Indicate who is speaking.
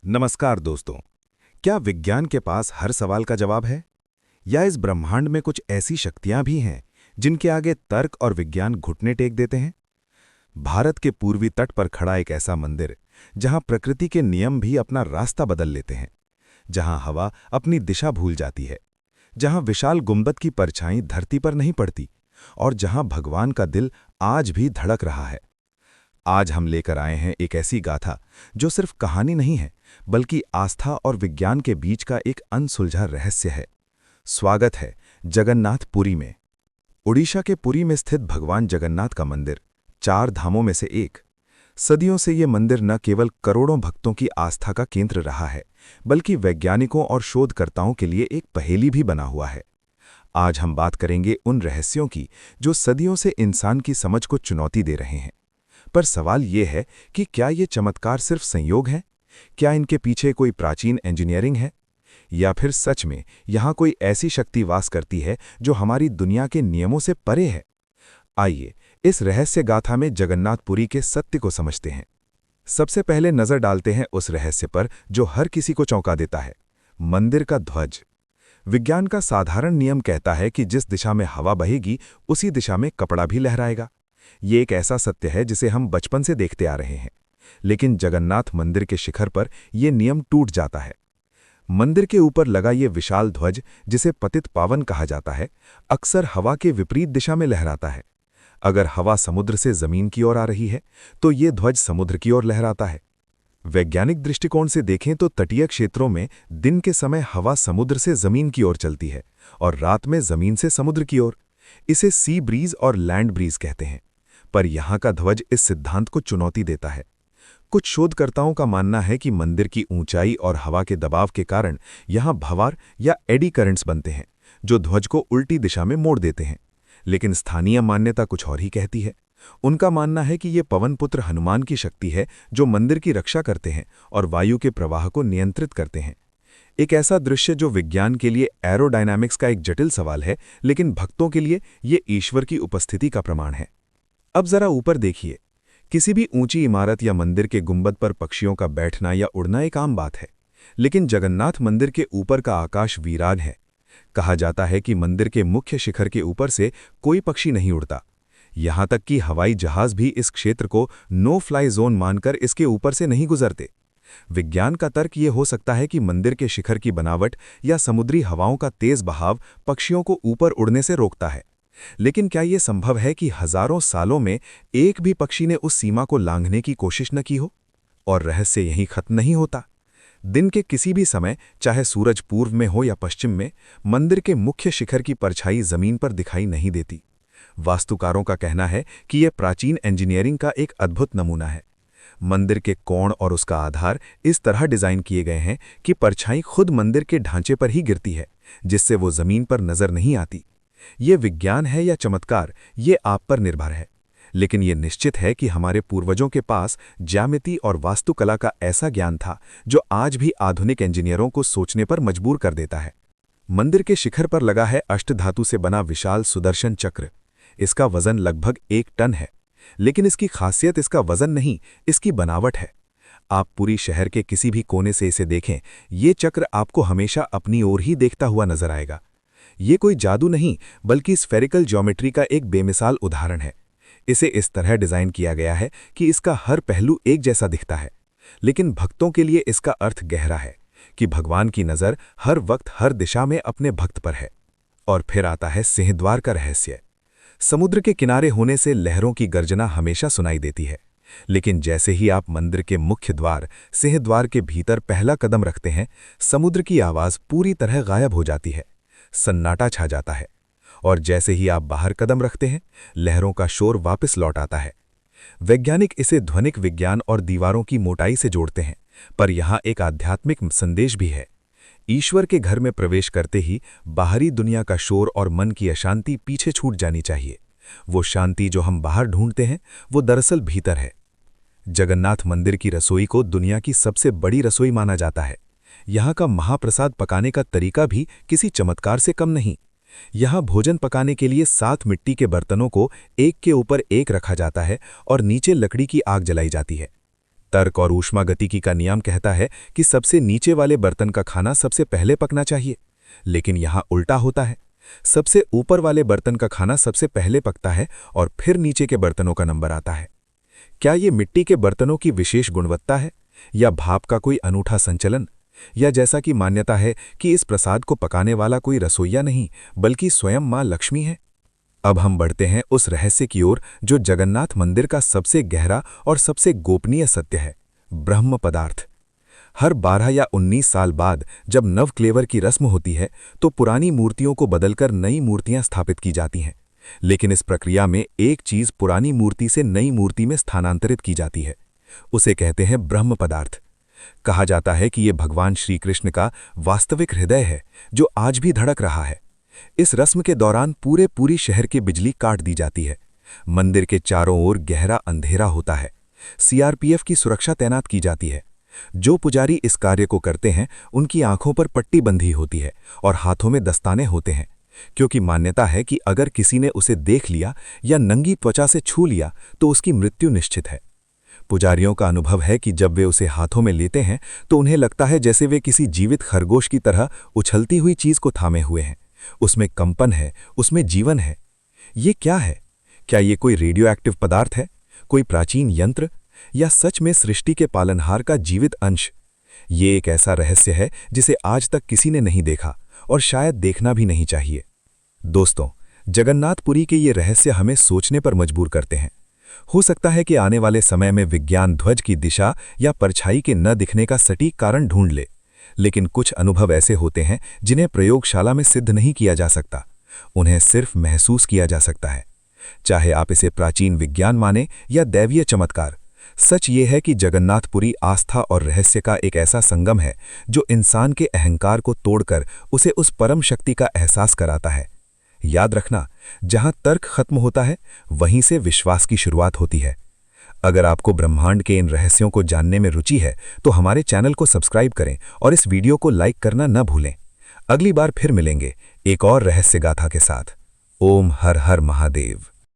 Speaker 1: नमस्कार दोस्तों। क्या विज्ञान के पास हर सवाल का जवाब है? या इस ब्रह्मांड में कुछ ऐसी शक्तियां भी हैं जिनके आगे तर्क और विज्ञान घुटने टेक देते हैं? भारत के पूर्वी तट पर खड़ा एक ऐसा मंदिर जहां प्रकृति के नियम भी अपना रास्ता बदल लेते हैं, जहां हवा अपनी दिशा भूल जाती है, जहां विशाल गुंबद की परछाई धरती पर नहीं पड़ती और जहां भगवान का दिल आज भी धड़क रहा है। आज हम लेकर आए हैं एक ऐसी गाथा जो सिर्फ कहानी नहीं है, बल्कि आस्था और विज्ञान के बीच का एक अनसुलझा रहस्य है। स्वागत है जगन्नाथ पुरी में। उड़ीसा के पुरी में स्थित भगवान जगन्नाथ का मंदिर 4 धामों में से एक। सदियों से ये मंदिर न केवल करोड़ों भक्तों की आस्था का केंद्र रहा है, बल्कि वैज्ञानिकों और शोधकर्ताओं के लिए एक पहेली भी बना हुआ है। आज हम बात करेंगे उन रहस्यों की जो सदियों से इंसान की समझ को चुनौती दे रहे हैं। पर सवाल ये है कि क्या ये चमत्कार सिर्फ संयोग है? क्या इनके पीछे कोई प्राचीन इंजीनियरिंग है? या फिर सच में यहाँ कोई ऐसी शक्ति वास करती है जो हमारी दुनिया के नियमों से परे है? आइए इस रहस्य गाथा में जगन्नाथपुरी के सत्य को समझते हैं। सबसे पहले नजर डालते हैं उस रहस्य पर जो हर किसी को चौंका देता है, मंदिर का ध्वज। विज्ञान का साधारण नियम कहता है कि जिस दिशा में हवा बहेगी उसी दिशा में कपड़ा भी लहराएगा। ये एक ऐसा सत्य है जिसे हम बचपन से देखते आ रहे हैं, लेकिन जगन्नाथ मंदिर के शिखर पर यह नियम टूट जाता है। मंदिर के ऊपर लगा ये विशाल ध्वज, जिसे पतित पावन कहा जाता है, अक्सर हवा के विपरीत दिशा में लहराता है। अगर हवा समुद्र से जमीन की ओर आ रही है तो ये ध्वज समुद्र की ओर लहराता है। वैज्ञानिक दृष्टिकोण से देखें तो तटीय क्षेत्रों में दिन के समय हवा समुद्र से जमीन की ओर चलती है और रात में जमीन से समुद्र की ओर। इसे सी ब्रीज और लैंड ब्रीज कहते हैं। पर यहाँ का ध्वज इस सिद्धांत को चुनौती देता है। कुछ शोधकर्ताओं का मानना है कि मंदिर की ऊंचाई और हवा के दबाव के कारण यहाँ भंवर या एडी करंट्स बनते हैं, जो ध्वज को उल्टी दिशा में मोड़ देते हैं। लेकिन स्थानीय मान्यता कुछ और ही कहती है। उनका मानना है कि ये पवनपुत्र हनुमान की शक्ति है जो मंदिर की रक्षा करते हैं और वायु के प्रवाह को नियंत्रित करते हैं। एक ऐसा दृश्य जो विज्ञान के लिए एरोडायनामिक्स का एक जटिल सवाल है, लेकिन भक्तों के लिए ये ईश्वर की उपस्थिति का प्रमाण है। अब जरा ऊपर देखिए। किसी भी ऊंची इमारत या मंदिर के गुंबद पर पक्षियों का बैठना या उड़ना एक आम बात है, लेकिन जगन्नाथ मंदिर के ऊपर का आकाश वीरान है। कहा जाता है कि मंदिर के मुख्य शिखर के ऊपर से कोई पक्षी नहीं उड़ता। यहां तक कि हवाई जहाज भी इस क्षेत्र को नो फ्लाई जोन मानकर इसके ऊपर से नहीं गुजरते। विज्ञान का तर्क ये हो सकता है कि मंदिर के शिखर की बनावट या समुद्री हवाओं का तेज बहाव पक्षियों को ऊपर उड़ने से रोकता है। लेकिन क्या यह संभव है कि हजारों सालों में एक भी पक्षी ने उस सीमा को लांघने की कोशिश न की हो? और रहस्य यहीं खत्म नहीं होता। दिन के किसी भी समय, चाहे सूरज पूर्व में हो या पश्चिम में, मंदिर के मुख्य शिखर की परछाई जमीन पर दिखाई नहीं देती। वास्तुकारों का कहना है कि यह प्राचीन इंजीनियरिंग का एक अद्भुत नमूना है। मंदिर के कोण और उसका आधार इस तरह डिजाइन किए गए हैं कि परछाई खुद मंदिर के ढांचे पर ही गिरती है, जिससे वो जमीन पर नजर नहीं आती। ये विज्ञान है या चमत्कार, ये आप पर निर्भर है। लेकिन ये निश्चित है कि हमारे पूर्वजों के पास ज्यामिति और वास्तुकला का ऐसा ज्ञान था जो आज भी आधुनिक इंजीनियरों को सोचने पर मजबूर कर देता है। मंदिर के शिखर पर लगा है अष्टधातु से बना विशाल सुदर्शन चक्र। इसका वजन लगभग 1 टन है। लेकिन इसकी खासियत इसका वजन नहीं, इसकी बनावट है। आप पूरी शहर के किसी भी कोने से इसे देखें, ये चक्र आपको हमेशा अपनी ओर ही देखता हुआ नजर आएगा। ये कोई जादू नहीं, बल्कि स्फेरिकल ज्योमेट्री का एक बेमिसाल उदाहरण है। इसे इस तरह डिजाइन किया गया है कि इसका हर पहलू एक जैसा दिखता है। लेकिन भक्तों के लिए इसका अर्थ गहरा है कि भगवान की नज़र हर वक्त हर दिशा में अपने भक्त पर है। और फिर आता है सिंहद्वार का रहस्य। समुद्र के किनारे होने से लहरों की गर्जना हमेशा सुनाई देती है, लेकिन जैसे ही आप मंदिर के मुख्य द्वार सिंहद्वार के भीतर पहला कदम रखते हैं, समुद्र की आवाज़ पूरी तरह गायब हो जाती है। सन्नाटा छा जाता है। और जैसे ही आप बाहर कदम रखते हैं, लहरों का शोर वापस लौट आता है। वैज्ञानिक इसे ध्वनिक विज्ञान और दीवारों की मोटाई से जोड़ते हैं, पर यहाँ एक आध्यात्मिक संदेश भी है। ईश्वर के घर में प्रवेश करते ही बाहरी दुनिया का शोर और मन की अशांति पीछे छूट जानी चाहिए। वो शांति जो हम बाहर ढूंढते हैं, वो दरअसल भीतर है। जगन्नाथ मंदिर की रसोई को दुनिया की सबसे बड़ी रसोई माना जाता है। यहाँ का महाप्रसाद पकाने का तरीका भी किसी चमत्कार से कम नहीं। यहाँ भोजन पकाने के लिए 7 मिट्टी के बर्तनों को एक के ऊपर एक रखा जाता है और नीचे लकड़ी की आग जलाई जाती है। तर्क और ऊष्मागतिकी का नियम कहता है कि सबसे नीचे वाले बर्तन का खाना सबसे पहले पकना चाहिए, लेकिन यहाँ उल्टा होता है। सबसे ऊपर वाले बर्तन का खाना सबसे पहले पकता है और फिर नीचे के बर्तनों का नंबर आता है। क्या ये मिट्टी के बर्तनों की विशेष गुणवत्ता है, या भाप का कोई अनूठा संचलन, या जैसा कि मान्यता है कि इस प्रसाद को पकाने वाला कोई रसोइया नहीं बल्कि स्वयं मां लक्ष्मी है? अब हम बढ़ते हैं उस रहस्य की ओर जो जगन्नाथ मंदिर का सबसे गहरा और सबसे गोपनीय सत्य है, ब्रह्म पदार्थ। हर 12 या 19 साल बाद जब नवक्लेवर की रस्म होती है तो पुरानी मूर्तियों को बदलकर नई मूर्तियां स्थापित की जाती हैं, लेकिन इस प्रक्रिया में एक चीज पुरानी मूर्ति से नई मूर्ति में स्थानांतरित की जाती है। उसे कहते हैं ब्रह्म पदार्थ। कहा जाता है कि ये भगवान श्री कृष्ण का वास्तविक हृदय है जो आज भी धड़क रहा है। इस रस्म के दौरान पूरी शहर की बिजली काट दी जाती है। मंदिर के चारों ओर गहरा अंधेरा होता है। सीआरपीएफ की सुरक्षा तैनात की जाती है। जो पुजारी इस कार्य को करते हैं उनकी आंखों पर पट्टी बंधी होती है और हाथों में दस्ताने होते हैं, क्योंकि मान्यता है कि अगर किसी ने उसे देख लिया या नंगी त्वचा से छू लिया तो उसकी मृत्यु निश्चित है। पुजारियों का अनुभव है कि जब वे उसे हाथों में लेते हैं तो उन्हें लगता है जैसे वे किसी जीवित खरगोश की तरह उछलती हुई चीज को थामे हुए हैं। उसमें कंपन है, उसमें जीवन है। ये क्या है? क्या ये कोई रेडियो एक्टिव पदार्थ है, कोई प्राचीन यंत्र, या सच में सृष्टि के पालनहार का जीवित अंश? ये एक ऐसा रहस्य है जिसे आज तक किसी ने नहीं देखा और शायद देखना भी नहीं चाहिए। दोस्तों, जगन्नाथपुरी के ये रहस्य हमें सोचने पर मजबूर करते हैं। हो सकता है कि आने वाले समय में विज्ञान ध्वज की दिशा या परछाई के न दिखने का सटीक कारण ढूंढ ले, लेकिन कुछ अनुभव ऐसे होते हैं जिन्हें प्रयोगशाला में सिद्ध नहीं किया जा सकता, उन्हें सिर्फ महसूस किया जा सकता है। चाहे आप इसे प्राचीन विज्ञान माने या दैवीय चमत्कार, सच ये है कि जगन्नाथपुरी आस्था और रहस्य का एक ऐसा संगम है जो इंसान के अहंकार को तोड़कर उसे उस परम शक्ति का एहसास कराता है। याद रखना, जहां तर्क खत्म होता है वहीं से विश्वास की शुरुआत होती है। अगर आपको ब्रह्मांड के इन रहस्यों को जानने में रुचि है तो हमारे चैनल को सब्सक्राइब करें और इस वीडियो को लाइक करना न भूलें। अगली बार फिर मिलेंगे एक और रहस्य गाथा के साथ। ओम हर हर महादेव।